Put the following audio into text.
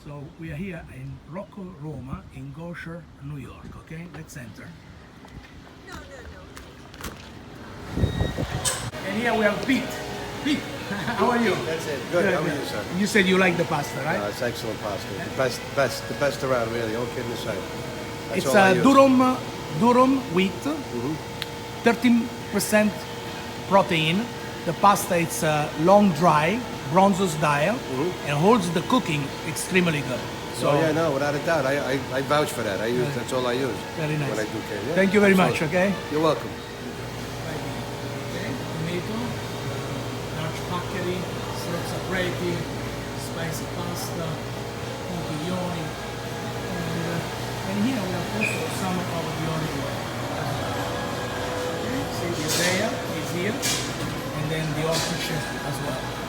So we are here in Roccoroma in Goshen, New York. Okay, let's enter. No, no, no. And here we have Pete. Pete, how are you? That's it. Good. How are you, sir? You said you like the pasta, right? It's excellent pasta. The best around, really. All kidding aside. That's It's all I a use. durum wheat, 13% protein. The pasta it's long dry, bronze style, and holds the cooking extremely good. So Oh yeah, no, without a doubt. I vouch for that. That's all I use. Very nice. When I do cake. Yeah, Thank you very much. absolutely. Okay. You're welcome. Okay, tomato, large paccheri, served separately, spicy pasta, conchiglioni, and here we have also some of the olive oil. Okay, see the Rea is here, and then the orchid as well.